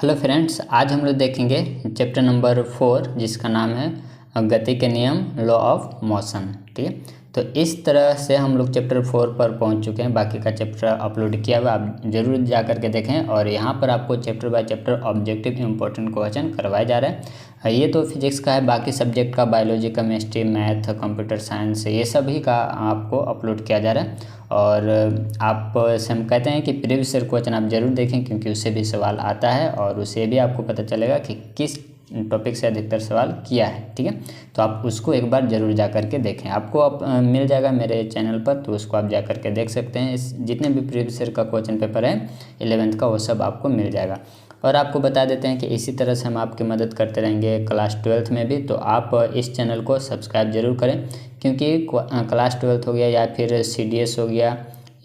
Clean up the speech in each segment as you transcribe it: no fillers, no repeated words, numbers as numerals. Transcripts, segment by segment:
Hello friends, आज हम लोग देखेंगे चैप्टर नंबर 4 जिसका नाम है गति के नियम, लॉ ऑफ मोशन। ठीक है, तो इस तरह से हम लोग चैप्टर 4 पर पहुंच चुके हैं। बाकी का चैप्टर अपलोड किया हुआ, आप जरूर जा करके देखें। और यहाँ पर आपको chapter by chapter objective important question करवाए जा रहे हैं। ये तो फिजिक्स का है, बाकी सब्जेक्ट का biology, chemistry, math, computer science, ये सभी का आपको अपलोड किया जा रहा है। और आप से हम कहते हैं कि प्रीवियस ईयर क्वेश्चन आप जरूर देखें, क्योंकि उससे भी सवाल आता है और उससे भी आपको पता चलेगा कि किस टॉपिक से अधिकतर सवाल किया है। ठीक है, तो आप उसको एक बार जरूर जा करके देखें। आपको मिल जाएगा मेरे चैनल पर, तो उसको आप जा करके देख सकते हैं। इस जितने भी प्रीवियस ईयर का क्वेश्चन पेपर है 11th का, वो सब आपको मिल जाएगा। और आपको बता देते हैं कि इसी तरह से हम आपकी मदद करते रहेंगे क्लास 12th में भी। तो आप इस चैनल को सब्सक्राइब जरूर करें, क्योंकि क्लास 12th हो गया या फिर CDS हो गया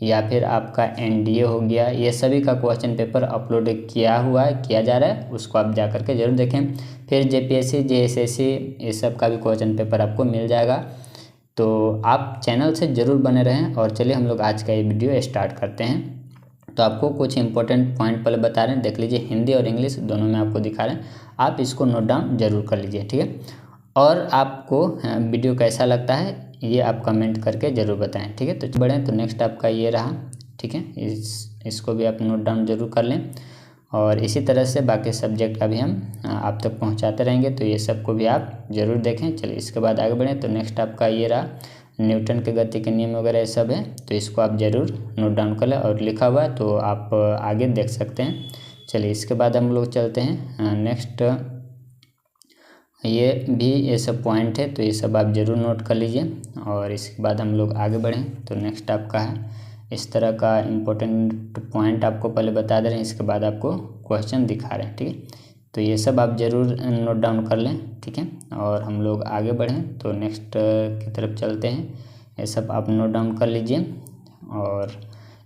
या फिर आपका NDA हो गया, ये सभी का क्वेश्चन पेपर अपलोड किया जा रहा है। उसको आप जा करके जरूर देखें। फिर JPSC, JSSC, ये सब का भी क्वेश्चन पेपर आपको मिल जाएगा। तो आप चैनल से ज़रूर बने रहें। और चलिए हम लोग आज का ये वीडियो स्टार्ट करते हैं। तो आपको कुछ इंपॉर्टेंट पॉइंट पहले बता रहे हैं, देख लीजिए। हिंदी और इंग्लिश दोनों में आपको दिखा रहे हैं, आप इसको नोट डाउन जरूर कर लीजिए। ठीक है, और आपको वीडियो कैसा लगता है ये आप कमेंट करके ज़रूर बताएं। ठीक है, तो बढ़ें। तो नेक्स्ट आपका ये रहा। ठीक है, इसको भी आप नोट डाउन जरूर कर लें। और इसी तरह से बाकी सब्जेक्ट का भी हम आप तक पहुंचाते रहेंगे, तो ये सबको भी आप ज़रूर देखें। चलिए इसके बाद आगे बढ़ें। तो नेक्स्ट आपका ये रहा, न्यूटन के गति के नियम वगैरह ये सब है, तो इसको आप ज़रूर नोट डाउन कर लें। और लिखा हुआ है तो आप आगे देख सकते हैं। चलिए इसके बाद हम लोग चलते हैं नेक्स्ट। ये सब पॉइंट है, तो ये सब आप ज़रूर नोट कर लीजिए। और इसके बाद हम लोग आगे बढ़ें। तो नेक्स्ट आपका है इस तरह का इम्पोर्टेंट पॉइंट आपको पहले बता दे रहे हैं, इसके बाद आपको क्वेश्चन दिखा रहे हैं। ठीक है, तो ये सब आप ज़रूर नोट डाउन कर लें। ठीक है, और हम लोग आगे बढ़ें। तो नेक्स्ट की तरफ चलते हैं। ये सब आप नोट डाउन कर लीजिए। और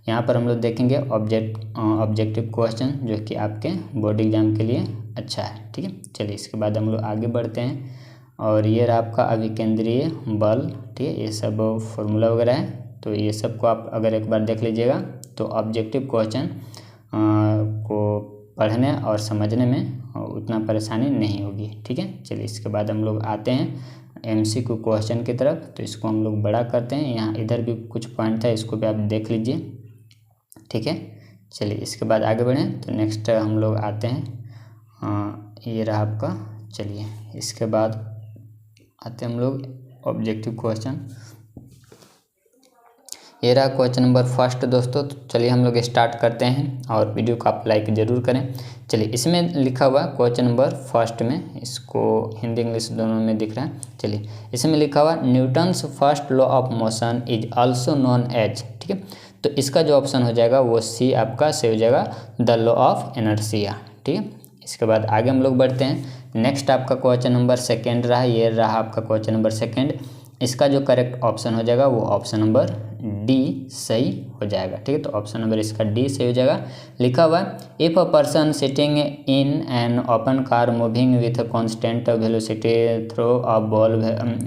यहाँ पर हम लोग देखेंगे ऑब्जेक्टिव क्वेश्चन, जो कि आपके बोर्ड एग्जाम के लिए अच्छा है। ठीक है, चलिए इसके बाद हम लोग आगे बढ़ते हैं। और ये रहा आपका अभिकेंद्रीय बल। ठीक है, ये सब फॉर्मूला वगैरह है, तो ये सब को आप अगर एक बार देख लीजिएगा तो ऑब्जेक्टिव क्वेश्चन को पढ़ने और समझने में उतना परेशानी नहीं होगी। ठीक है, चलिए इसके बाद हम लोग आते हैं MCQ क्वेश्चन की तरफ। तो इसको हम लोग बड़ा करते हैं। यहाँ इधर भी कुछ पॉइंट था, इसको भी आप देख लीजिए। ठीक है, चलिए इसके बाद आगे बढ़ें। तो नेक्स्ट हम लोग आते हैं, ये रहा आपका। चलिए इसके बाद आते हैं हम लोग ऑब्जेक्टिव क्वेश्चन। ये रहा क्वेश्चन नंबर फर्स्ट दोस्तों। तो चलिए हम लोग स्टार्ट करते हैं, और वीडियो को आप लाइक ज़रूर करें। चलिए इसमें लिखा हुआ क्वेश्चन नंबर फर्स्ट में, इसको हिंदी इंग्लिश दोनों में दिख रहा है। चलिए इसमें लिखा हुआ Newton's first law of motion is also known as. ठीक है, तो इसका जो ऑप्शन हो जाएगा वो C आपका से हो जाएगा, द लॉ ऑफ इनर्शिया। ठीक है, इसके बाद आगे हम लोग बढ़ते हैं। नेक्स्ट आपका क्वेश्चन नंबर सेकेंड रहा, ये रहा आपका क्वेश्चन नंबर सेकेंड। इसका जो करेक्ट ऑप्शन हो जाएगा वो ऑप्शन नंबर D सही हो जाएगा। ठीक है, तो ऑप्शन नंबर इसका D सही हो जाएगा। लिखा हुआ if a person sitting in an open car moving with constant velocity throw a ball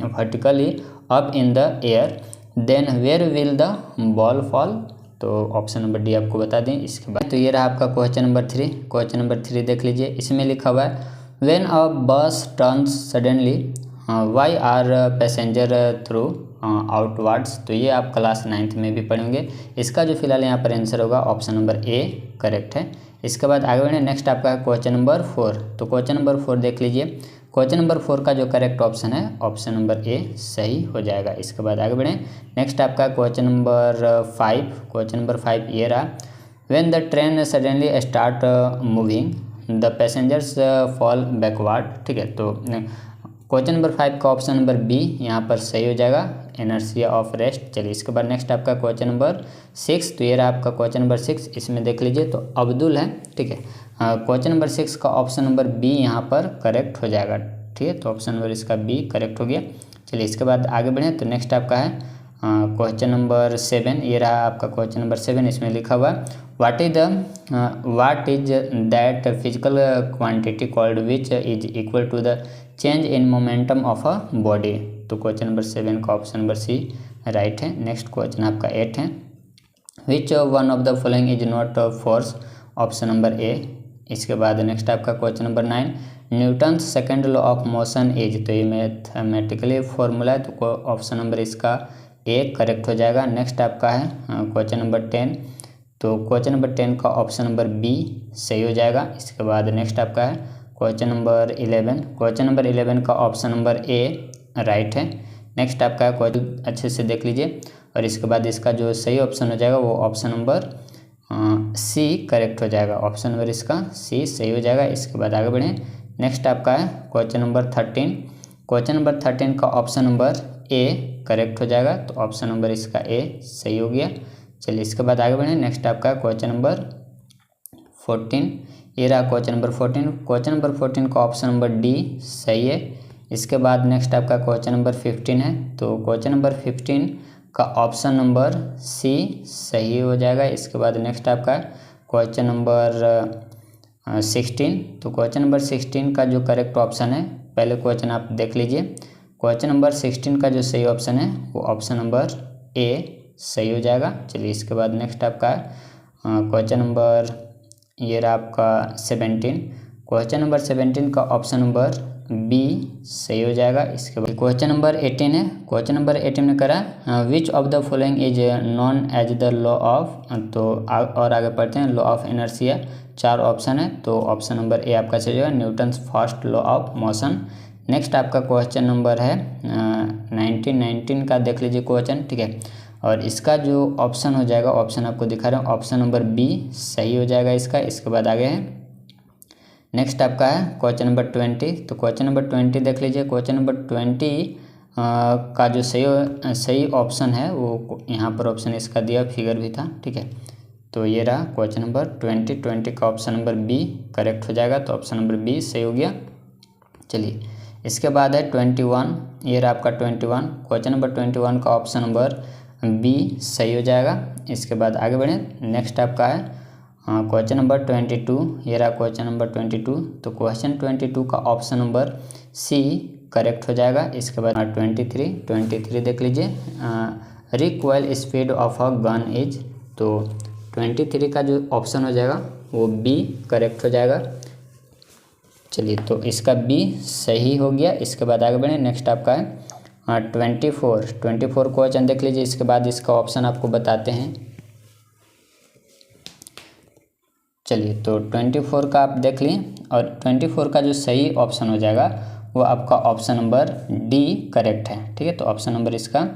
vertically up in the air, then where will the ball fall. तो ऑप्शन नंबर D आपको बता दें। इसके बाद तो ये रहा आपका क्वेश्चन नंबर 3। क्वेश्चन नंबर 3 देख लीजिए। इसमें लिखा हुआ है when a bus turns suddenly why are passenger through outwards. तो ये आप क्लास 9th में भी पढ़ेंगे। इसका जो फिलहाल यहाँ पर आंसर होगा ऑप्शन नंबर A करेक्ट है। इसके बाद आगे बढ़े। नेक्स्ट आपका क्वेश्चन नंबर 4। तो क्वेश्चन नंबर 4 देख लीजिए। क्वेश्चन नंबर 4 का जो करेक्ट ऑप्शन है ऑप्शन नंबर A सही हो जाएगा। इसके बाद आगे बढ़ें। नेक्स्ट आपका क्वेश्चन नंबर 5। क्वेश्चन नंबर 5 ये रहा, when the train suddenly start moving the passengers fall backward. ठीक है, तो क्वेश्चन नंबर 5 का ऑप्शन नंबर B यहाँ पर सही हो जाएगा, इनर्शिया ऑफ रेस्ट। चलिए इसके बाद नेक्स्ट आपका क्वेश्चन नंबर 6। तो ये रहा आपका क्वेश्चन नंबर 6। इसमें देख लीजिए तो अब्दुल है। ठीक है, क्वेश्चन नंबर 6 का ऑप्शन नंबर B यहाँ पर करेक्ट हो जाएगा। ठीक है, तो ऑप्शन नंबर इसका B करेक्ट हो गया। चलिए इसके बाद आगे बढ़ें। तो नेक्स्ट आपका है क्वेश्चन नंबर 7। ये रहा आपका क्वेश्चन नंबर 7। इसमें लिखा हुआ what is that physical quantity called which is equal to the change in momentum of a body. तो क्वेश्चन नंबर 7 का ऑप्शन नंबर C राइट है। नेक्स्ट क्वेश्चन आपका 8 है, which one of the following is not force. Option number A इसके बाद next आपका question number 9, Newton second law of motion is, तो ये मैथमेटिकली फॉर्मूला है, तो ऑप्शन नंबर इसका ए करेक्ट हो जाएगा। नेक्स्ट आपका है क्वेश्चन नंबर 10, तो क्वेश्चन नंबर 10 का ऑप्शन नंबर बी सही हो जाएगा। इसके बाद नेक्स्ट आपका है क्वेश्चन नंबर 11, क्वेश्चन नंबर 11 का ऑप्शन नंबर ए राइट है। नेक्स्ट आपका क्वेश्चन अच्छे से देख लीजिए, और इसके बाद इसका जो सही ऑप्शन हो जाएगा वो ऑप्शन नंबर सी करेक्ट हो जाएगा। ऑप्शन नंबर इसका सी सही हो जाएगा। इसके बाद आगे बढ़ें, नेक्स्ट आपका है क्वेश्चन नंबर 13, क्वेश्चन नंबर 13 का ऑप्शन नंबर ए करेक्ट हो जाएगा, तो ऑप्शन नंबर इसका ए सही हो गया। चलिए इसके बाद आगे बढ़ें, नेक्स्ट आपका क्वेश्चन नंबर 14, ये रहा क्वेश्चन नंबर 14, क्वेश्चन नंबर 14 का ऑप्शन नंबर डी सही है। इसके बाद नेक्स्ट आपका क्वेश्चन नंबर 15 है, तो क्वेश्चन नंबर 15 का ऑप्शन नंबर सी सही हो जाएगा। इसके बाद नेक्स्ट आपका क्वेश्चन नंबर 16, तो क्वेश्चन नंबर 16 का जो करेक्ट ऑप्शन है, पहले क्वेश्चन आप देख लीजिए, क्वेश्चन नंबर 16 का जो सही ऑप्शन है वो ऑप्शन नंबर ए सही हो जाएगा। चलिए इसके बाद नेक्स्ट आपका क्वेश्चन नंबर, ये रहा आपका 17, क्वेश्चन नंबर 17 का ऑप्शन नंबर बी सही हो जाएगा। इसके बाद क्वेश्चन नंबर 18 है, क्वेश्चन नंबर 18 में करा which of the following is known as the law of, तो और आगे पढ़ते हैं, लॉ ऑफ इनर्शिया, 4 ऑप्शन है, तो ऑप्शन नंबर ए आपका सही होगा, Newton's first law of motion. Next आपका क्वेश्चन नंबर है 19 का देख लीजिए क्वेश्चन, ठीक है, और इसका जो ऑप्शन हो जाएगा, ऑप्शन आपको दिखा रहा हूँ, ऑप्शन नंबर बी सही हो जाएगा इसका। इसके बाद आगे है नेक्स्ट आपका है क्वेश्चन नंबर 20, तो क्वेश्चन नंबर 20 देख लीजिए, क्वेश्चन नंबर 20 का जो सही ऑप्शन है वो यहाँ पर ऑप्शन इसका दिया, फिगर भी था, ठीक है, तो ये रहा क्वेश्चन नंबर 20 का ऑप्शन नंबर बी करेक्ट हो जाएगा, तो ऑप्शन नंबर बी सही हो गया। चलिए इसके बाद है 21, ये रहा आपका 21, क्वेश्चन नंबर 21 का ऑप्शन नंबर बी सही हो जाएगा। इसके बाद आगे बढ़ें, नेक्स्ट आपका है क्वेश्चन नंबर 22, ये रहा क्वेश्चन नंबर 22, तो क्वेश्चन 22 का ऑप्शन नंबर सी करेक्ट हो जाएगा। इसके बाद 23 देख लीजिए, recoil speed of a gun is, तो 23 का जो ऑप्शन हो जाएगा वो बी करेक्ट हो जाएगा। चलिए तो इसका बी सही हो गया। इसके बाद आगे बढ़ें, नेक्स्ट आपका है 24 क्वेश्चन देख लीजिए, इसके बाद इसका ऑप्शन आपको बताते हैं। चलिए तो 24 का आप देख लिए, और 24 का जो सही ऑप्शन हो जाएगा वो आपका ऑप्शन नंबर डी करेक्ट है, ठीक है, तो ऑप्शन नंबर इसका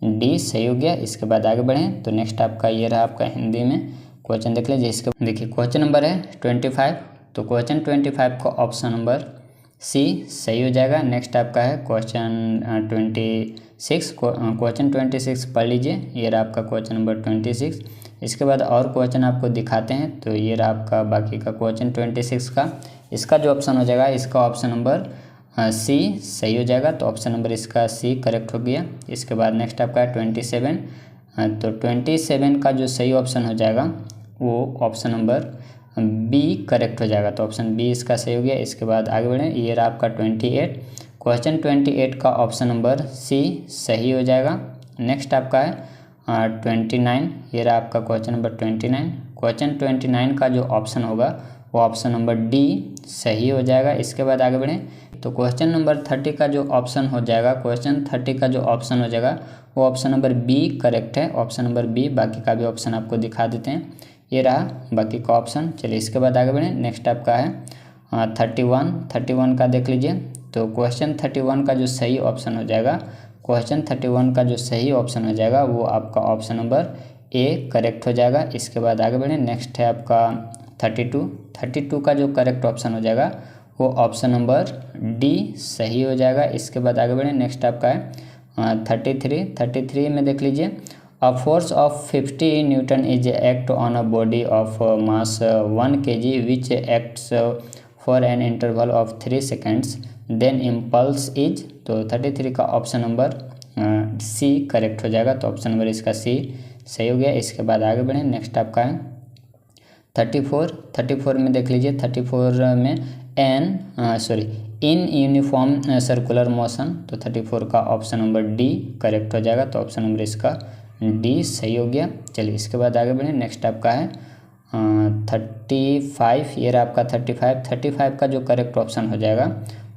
डी सही हो गया। इसके बाद आगे बढ़ें, तो नेक्स्ट आपका ये रहा आपका हिंदी में क्वेश्चन देख लीजिए। इसके देखिए क्वेश्चन नंबर है 25, तो क्वेश्चन 25 का ऑप्शन नंबर सी सही हो जाएगा। नेक्स्ट आपका है क्वेश्चन 26, क्वेश्चन 26 पढ़ लीजिए, ये रहा आपका क्वेश्चन नंबर 26। इसके बाद और क्वेश्चन आपको दिखाते हैं, तो ये रहा आपका बाकी का क्वेश्चन 26 का, इसका जो ऑप्शन हो जाएगा इसका ऑप्शन नंबर सी सही हो जाएगा, तो ऑप्शन नंबर इसका सी करेक्ट हो गया। इसके बाद नेक्स्ट आपका 27, तो 27 का जो सही ऑप्शन हो जाएगा वो ऑप्शन नंबर बी करेक्ट हो जाएगा, तो ऑप्शन बी इसका सही हो गया। इसके बाद आगे बढ़ें, ये रहा आपका 28, क्वेश्चन 28 का ऑप्शन नंबर सी सही हो जाएगा। नेक्स्ट आपका है 29, ये रहा आपका क्वेश्चन नंबर 29, क्वेश्चन 29 का जो ऑप्शन होगा वो ऑप्शन नंबर डी सही हो जाएगा। इसके बाद आगे बढ़ें, तो क्वेश्चन नंबर 30 का जो ऑप्शन हो जाएगा, क्वेश्चन 30 का जो ऑप्शन हो जाएगा वो ऑप्शन नंबर बी करेक्ट है, ऑप्शन नंबर बी। बाकी का भी ऑप्शन आपको दिखा देते हैं, ये रहा बाकी का ऑप्शन। चलिए इसके बाद आगे बढ़ें, नेक्स्ट आपका है 31 का देख लीजिए, तो क्वेश्चन 31 का जो सही ऑप्शन हो जाएगा, क्वेश्चन 31 का जो सही ऑप्शन हो जाएगा वो आपका ऑप्शन नंबर ए करेक्ट हो जाएगा। इसके बाद आगे बढ़ें, नेक्स्ट है आपका 32 का जो करेक्ट ऑप्शन हो जाएगा वो ऑप्शन नंबर डी सही हो जाएगा। इसके बाद आगे बढ़ें, नेक्स्ट आपका है 33 में देख लीजिए, a force of 50 newton is act on a body of mass 1 kg which acts for an interval of 3 seconds then impulse is, तो 33 का ऑप्शन नंबर सी करेक्ट हो जाएगा, तो ऑप्शन नंबर इसका सी सही हो गया। इसके बाद आगे बढ़ें, नेक्स्ट आपका है 34 में देख लीजिए, 34 में इन यूनिफॉर्म सर्कुलर मोशन, तो 34 का ऑप्शन नंबर डी करेक्ट हो जाएगा, तो ऑप्शन नंबर इसका डी सही हो गया। चलिए इसके बाद आगे बढ़ें, नेक्स्ट आपका है 35, ये रहा आपका 35 का जो करेक्ट ऑप्शन हो जाएगा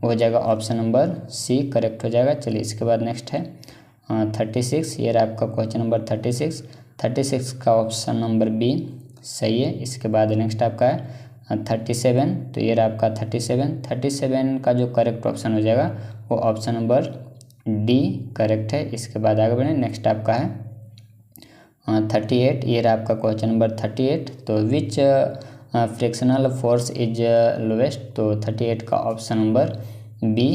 वो हो जाएगा ऑप्शन नंबर सी करेक्ट हो जाएगा। चलिए इसके बाद नेक्स्ट है 36, ये रहा आपका क्वेश्चन नंबर 36 का ऑप्शन नंबर बी सही है। इसके बाद नेक्स्ट आपका है 37, तो ये रहा आपका 37 का जो करेक्ट ऑप्शन हो जाएगा वो ऑप्शन नंबर डी करेक्ट है। इसके बाद आगे बढ़ें, नेक्स्ट आपका है 38, ये रहा आपका क्वेश्चन नंबर 38, तो विच फ्रिक्शनल फोर्स इज लोवेस्ट, तो 38 का ऑप्शन नंबर बी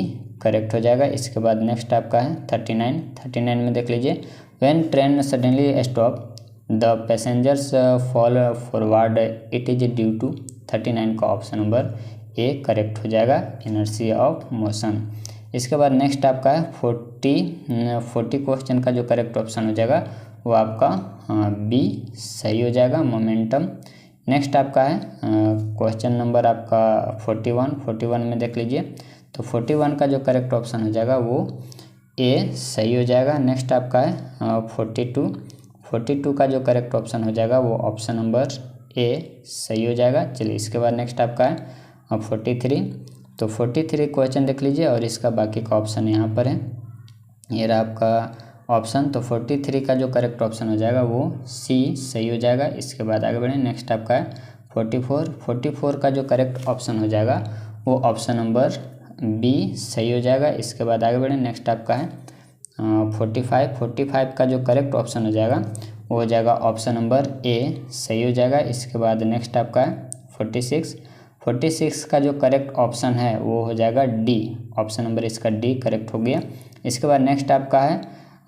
करेक्ट हो जाएगा। इसके बाद नेक्स्ट आपका है 39 में देख लीजिए, when train suddenly stop the passengers fall forward it is due to, 39 का ऑप्शन नंबर ए करेक्ट हो जाएगा, इनर्शिया ऑफ मोशन। इसके बाद नेक्स्ट आपका है 40 क्वेश्चन का जो करेक्ट ऑप्शन हो जाएगा वो आपका बी सही हो जाएगा, मोमेंटम। नेक्स्ट आपका है क्वेश्चन नंबर आपका 41 में देख लीजिए, तो 41 का जो करेक्ट ऑप्शन हो जाएगा वो ए सही हो जाएगा। नेक्स्ट आपका है 42 का जो करेक्ट ऑप्शन हो जाएगा वो ऑप्शन नंबर ए सही हो जाएगा। चलिए इसके बाद नेक्स्ट आपका है 43, तो 43 क्वेश्चन देख लीजिए और इसका बाकी का ऑप्शन यहाँ पर है, ये रहा आपका ऑप्शन, तो 43 का जो करेक्ट ऑप्शन हो जाएगा वो सी सही हो जाएगा। इसके बाद आगे बढ़ें, नेक्स्ट आपका है 44 का जो करेक्ट ऑप्शन हो जाएगा वो ऑप्शन नंबर बी सही हो जाएगा। इसके बाद आगे बढ़ें, नेक्स्ट आपका है 45 का जो करेक्ट ऑप्शन हो जाएगा वो हो जाएगा ऑप्शन नंबर ए सही हो जाएगा। इसके बाद नेक्स्ट आपका है 46 का जो करेक्ट ऑप्शन है वो हो जाएगा डी, ऑप्शन नंबर इसका डी करेक्ट हो गया। इसके बाद नेक्स्ट आपका है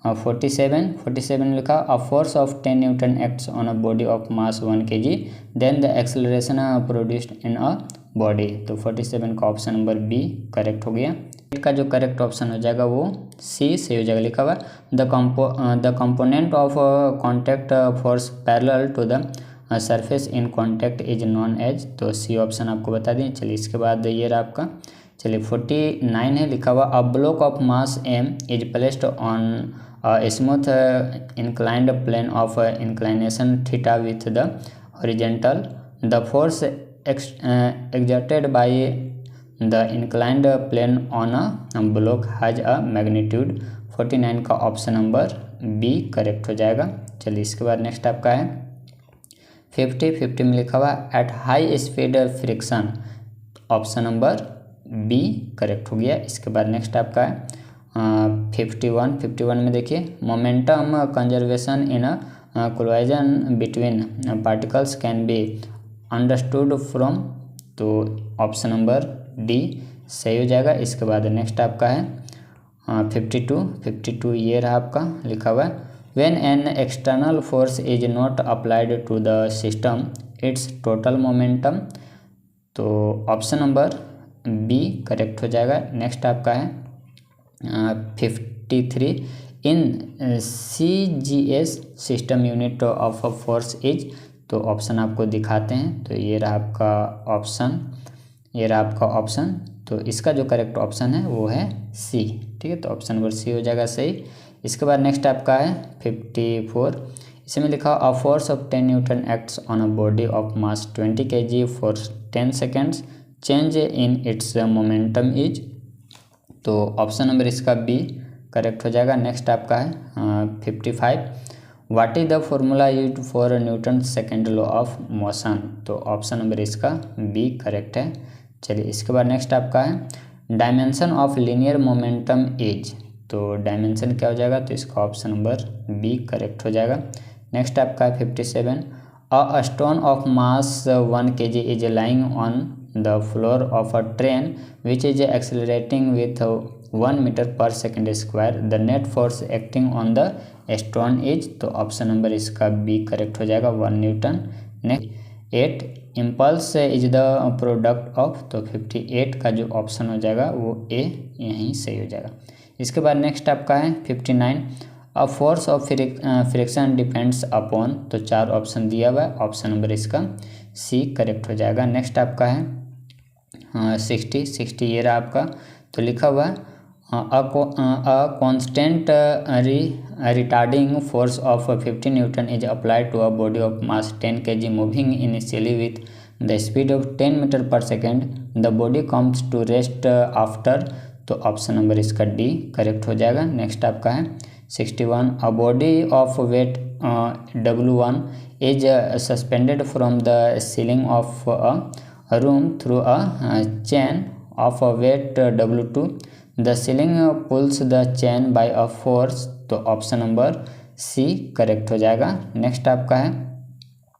47 लिखा, a force of 10 newton acts on a body of mass 1 kg, then the acceleration produced in a body, तो 47 का ऑप्शन नंबर बी करेक्ट हो गया। का जो करेक्ट ऑप्शन हो जाएगा वो सी सही हो जाएगा, लिखा हुआ the component of contact force parallel to the surface in contact is known as, तो सी ऑप्शन आपको बता दें। चलिए इसके बाद ये रहा आपका, चलिए 49 है, लिखा हुआ a block of mass M is placed on smooth inclined plane of inclination theta with the horizontal, the force exerted by the inclined plane on a block has a magnitude 49 का ऑप्शन नंबर बी करेक्ट हो जाएगा। चलिए इसके बाद next आपका है 50 में लिखा हुआ at high speed friction, option number B correct हो गया। इसके बाद नेक्स्ट आपका है 51 में देखिए, momentum conservation in a collision between particles can be understood from, तो ऑप्शन नंबर डी सही हो जाएगा। इसके बाद नेक्स्ट आपका है 52 ये रहा आपका, लिखा हुआ है when an external force is not applied to the system its total momentum, तो ऑप्शन नंबर बी करेक्ट हो जाएगा। नेक्स्ट आपका है 53 in CGS system unit of force is, तो ऑप्शन आपको दिखाते हैं, तो ये रहा आपका ऑप्शन, तो इसका जो करेक्ट ऑप्शन है वो है सी, ठीक है, तो ऑप्शन नंबर सी हो जाएगा सही। इसके बाद नेक्स्ट आपका है 54, इसमें लिखा a force of 10 newton acts on a body of mass 20 kg for 10 seconds, change in its momentum is, तो ऑप्शन नंबर इसका बी करेक्ट हो जाएगा। नेक्स्ट आपका है 55, what is the formula used for Newton second law of motion, तो option number इसका B correct है। चलिए इसके बाद नेक्स्ट आपका है dimension of linear momentum is, तो डायमेंशन क्या हो जाएगा, तो इसका ऑप्शन नंबर बी करेक्ट हो जाएगा। नेक्स्ट आपका है 57, a stone of mass 1 kg is lying on the floor of a train which is accelerating with 1 metre per second square, the net force acting on the stone is, तो option number इसका B correct हो जाएगा 1 newton. Next 8, impulse is the product of, तो 58 का जो option हो जाएगा वो ए यहीं सही हो जाएगा। इसके बाद नेक्स्ट आपका है 59, अ force of friction depends upon, तो 4 ऑप्शन दिया हुआ है, ऑप्शन नंबर इसका सी करेक्ट हो जाएगा। नेक्स्ट आपका है 60 ये रहा आपका, तो लिखा हुआ है A constant retarding force of 50 Newton is applied to a body of mass 10 kg moving initially with the speed of 10 metre per second. The body comes to rest after. तो ऑप्शन नंबर इसका D correct हो जाएगा. Next आपका है 61. A body of weight W1 is suspended from the ceiling of a room through a chain of a weight W2. The ceiling pulls the chain by a force. तो option number C correct हो जाएगा. Next आपका है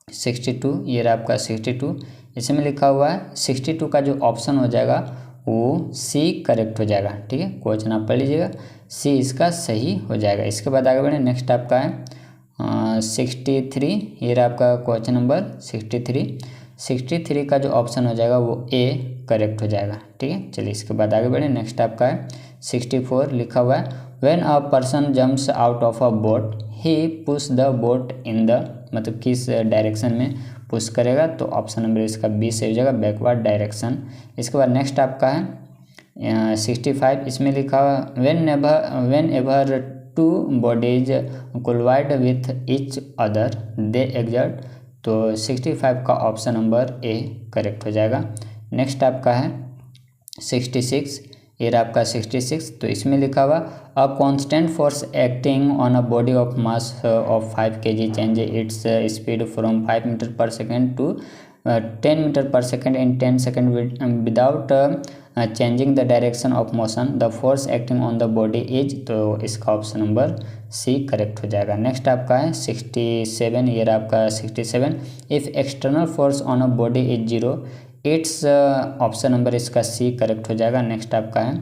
62. ये रहा आपका 62. इसमें लिखा हुआ है 62 का जो ऑप्शन हो जाएगा वो सी करेक्ट हो जाएगा. ठीक है, क्वेश्चन आप पढ़ लीजिएगा, सी इसका सही हो जाएगा. इसके बाद आगे बढ़े. नेक्स्ट आपका है 63. ये रहा आपका क्वेश्चन नंबर 63. 63 का जो ऑप्शन हो जाएगा वो ए करेक्ट हो जाएगा. ठीक है, चलिए इसके बाद आगे बढ़े. नेक्स्ट आपका है 64. लिखा हुआ है when a person jumps out of a boat he push the boat in the, मतलब किस डायरेक्शन में पुश करेगा. तो ऑप्शन नंबर इसका बी से हो जाएगा, बैकवर्ड डायरेक्शन. इसके बाद नेक्स्ट आपका है 65. इसमें लिखा हुआ whenever two bodies collide with each other they exert. तो 65 का ऑप्शन नंबर ए करेक्ट हो जाएगा. नेक्स्ट आपका है 66. ये रहा आपका 66. तो इसमें लिखा हुआ a constant force acting on a body of mass of 5 kg change its speed from 5 metre per second to 10 metre per second in 10 second without changing the direction of motion. The force acting on the body is. तो इसका option number C correct हो जाएगा. Next आपका है 67. ये रहा आपका 67. If external force on a body is 0 its, option number इसका सी करेक्ट हो जाएगा. नेक्स्ट आपका है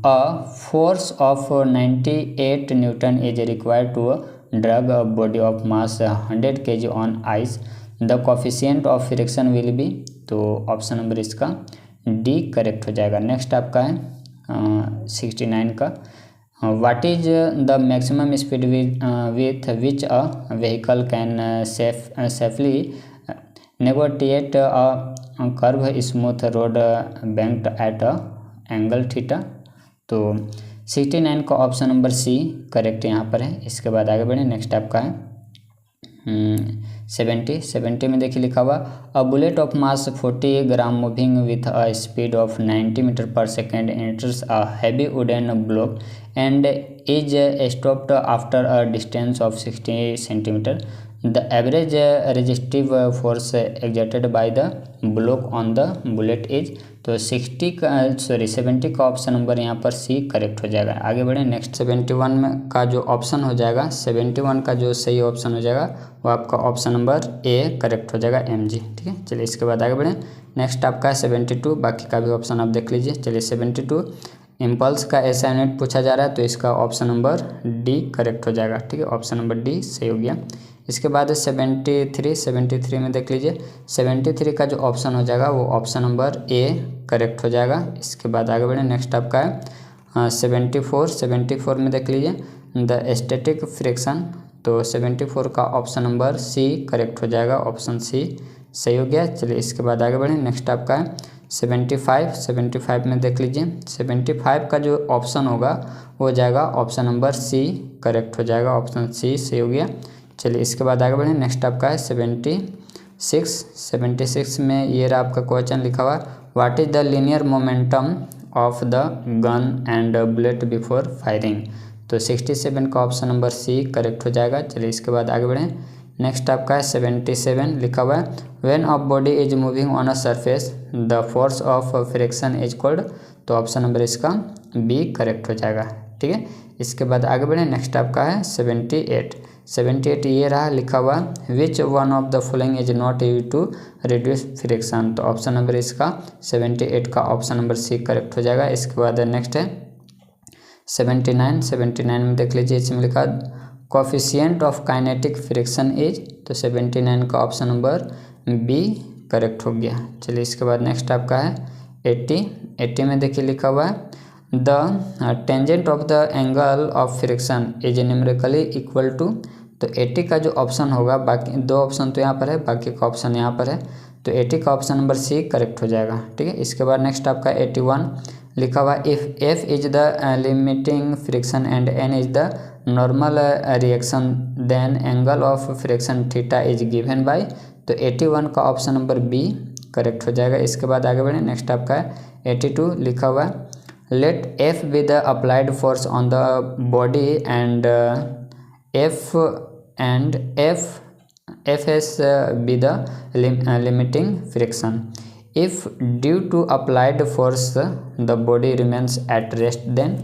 a force of 98 newton is required to drag a body of mass 100 kg on ice. The coefficient of friction will be. तो option number इसका D correct हो जाएगा. Next आपका है 69 का what is the maximum speed with which a vehicle can safely नेगोटिएट a curve smooth road banked at a angle theta. तो 69 का option number C correct यहाँ पर है. इसके बाद आगे बढ़े. नेक्स्ट आपका है 70 में देखिए लिखा हुआ a bullet of mass 40 gram moving with a speed of 90 metre per second enters a heavy wooden block and is stopped after a distance of 60 centimetre. The average resistive force exerted by the block on the bullet is. तो 70 का option number यहाँ पर सी correct हो जाएगा. आगे बढ़े. Next 71 में का जो ऑप्शन हो जाएगा, 71 का जो सही ऑप्शन हो जाएगा वो आपका ऑप्शन नंबर ए करेक्ट हो जाएगा, एम जी. ठीक है, चलिए इसके बाद आगे बढ़ें. नेक्स्ट आपका है 72. बाकी का भी ऑप्शन आप देख लीजिए. चलिए 72 इम्पल्स का ऐसा यूनिट पूछा जा रहा है, तो इसका ऑप्शन नंबर डी करेक्ट हो जाएगा. ठीक है, ऑप्शन नंबर डी सही हो गया. इसके बाद 73 में देख लीजिए. 73 का जो ऑप्शन हो जाएगा वो ऑप्शन नंबर ए करेक्ट हो जाएगा. इसके बाद आगे बढ़े. नेक्स्ट आपका है 74 में देख लीजिए द स्टैटिक फ्रिक्शन. तो 74 का ऑप्शन नंबर सी करेक्ट हो जाएगा, ऑप्शन सी सही हो गया. चलिए इसके बाद आगे बढ़ें. नेक्स्ट आपका है 75 में देख लीजिए. 75 का जो ऑप्शन होगा वो हो जाएगा ऑप्शन नंबर सी करेक्ट हो जाएगा, ऑप्शन सी सही हो गया. चलिए इसके बाद आगे बढ़ें. नेक्स्ट आपका है 76 में ये रहा आपका क्वेश्चन लिखा हुआ what is the linear momentum of the gun and bullet before firing. तो 67 का ऑप्शन नंबर सी करेक्ट हो जाएगा. चलिए इसके बाद आगे बढ़ें. नेक्स्ट आपका है 77 लिखा हुआ है when a body is moving on a surface the force of friction is called. तो ऑप्शन नंबर इसका बी करेक्ट हो जाएगा. ठीक है, इसके बाद आगे बढ़ें. नेक्स्ट आपका है 78 ये रहा लिखा हुआ which one of the following is not use to reduce friction. तो ऑप्शन नंबर इसका 78 का ऑप्शन नंबर सी करेक्ट हो जाएगा. इसके बाद नेक्स्ट है 79 में देख लीजिए. इसमें लिखा coefficient of kinetic friction is. तो 79 का ऑप्शन नंबर बी करेक्ट हो गया. चलिए इसके बाद नेक्स्ट आपका है 80 में देखिए लिखा हुआ है the tangent of the angle of friction is numerically equal to. तो 80 का जो ऑप्शन होगा, बाकी दो ऑप्शन तो यहाँ पर है, बाकी का ऑप्शन यहाँ पर है, तो 80 का ऑप्शन नंबर सी करेक्ट हो जाएगा. ठीक है, इसके बाद नेक्स्ट आपका 81 लिखा हुआ if F is the limiting friction and N is the normal reaction then angle of friction theta is given by, तो 81 का ऑप्शन नंबर बी करेक्ट हो जाएगा। इसके बाद आगे बढ़े, नेक्स्ट आपका है 82 लिखा हुआ है let F be the applied force on the body and F S be the limiting friction. If due to applied force the body remains at rest then,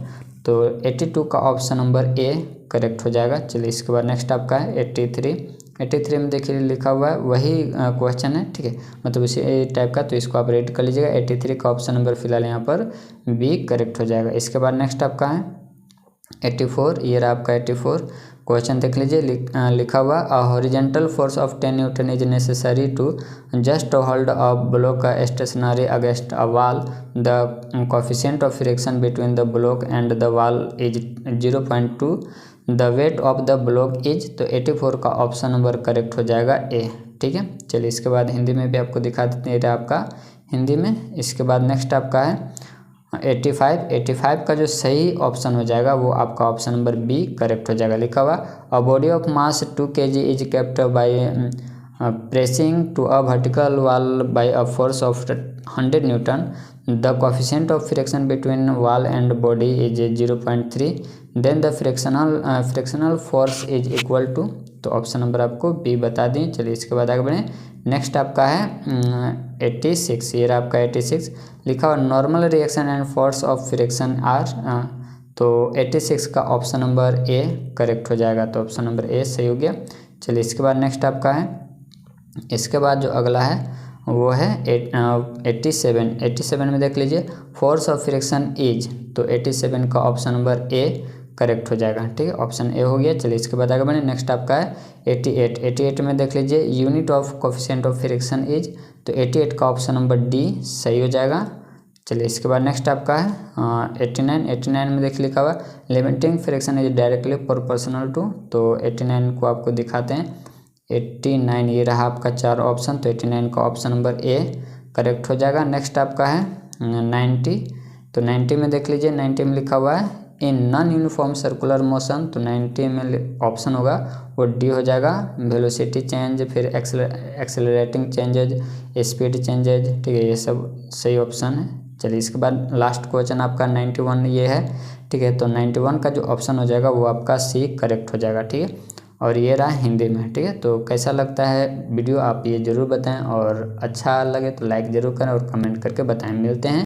तो 82 का ऑप्शन नंबर ए करेक्ट हो जाएगा। चलिए इसके बाद next आपका है 83 में देखिए लिखा हुआ है वही क्वेश्चन है, ठीक है, मतलब इसी टाइप का, तो इसको आप रेड कर लीजिएगा। 83 का ऑप्शन नंबर फिलहाल यहाँ पर बी करेक्ट हो जाएगा। इसके बाद नेक्स्ट आपका है 84, ये रहा आपका 84 क्वेश्चन देख लीजिए। लिखा हुआ a horizontal force of 10 newton is necessary to just hold a block stationary against a wall, the coefficient of friction between the block and the wall is 0.2, the weight of the block is, तो 84 का option number correct हो जाएगा ए, ठीक है। चलिए इसके बाद हिंदी में भी आपको दिखा देते हैं, आपका हिंदी में। इसके बाद नेक्स्ट आपका है 85 का जो सही ऑप्शन हो जाएगा वो आपका ऑप्शन नंबर बी करेक्ट हो जाएगा। लिखा हुआ a body of mass 2 kg is kept by pressing to a vertical wall by a force of 100 newton, the coefficient of friction between wall and body is 0.3, then the frictional force is equal to, तो option number आपको B बता दें। चलिए इसके बाद आगे बढ़ें, next आपका है 86, ये रहा आपका 86 लिखा हुआ normal reaction and force of friction are, तो 86 का ऑप्शन नंबर ए करेक्ट हो जाएगा, तो ऑप्शन नंबर ए सही हो गया। चलिए इसके बाद नेक्स्ट आपका है, इसके बाद जो अगला है वो है 87 में देख लीजिए फोर्स ऑफ फ्रिक्शन इज, तो 87 का ऑप्शन नंबर ए करेक्ट हो जाएगा, ठीक है, ऑप्शन ए हो गया। चलिए इसके बाद आगे बढ़े, नेक्स्ट आपका है 88 में देख लीजिए unit of coefficient of friction is, तो 88 का ऑप्शन नंबर डी सही हो जाएगा। चलिए इसके बाद नेक्स्ट आपका है 89 में देख लिखा हुआ limiting friction is directly proportional to, तो 89 को आपको दिखाते हैं 89, ये रहा आपका 4 ऑप्शन, तो 89 का ऑप्शन नंबर ए करेक्ट हो जाएगा। नेक्स्ट आपका है 90, तो 90 में देख लीजिए 90 में लिखा हुआ है in non uniform circular motion, तो 90 में ऑप्शन होगा वो डी हो जाएगा। वेलोसिटी चेंज, फिर एक्सेलरेटिंग चेंजेज, स्पीड चेंजेज, ठीक है, ये सब सही ऑप्शन है। चलिए इसके बाद लास्ट क्वेश्चन आपका 91 ये है, ठीक है, तो 91 का जो ऑप्शन हो जाएगा वो आपका सी करेक्ट हो जाएगा, ठीक है, और ये रहा हिंदी में, ठीक है। तो कैसा लगता है वीडियो आप ये ज़रूर बताएं, और अच्छा लगे तो लाइक ज़रूर करें और कमेंट करके बताएं। मिलते हैं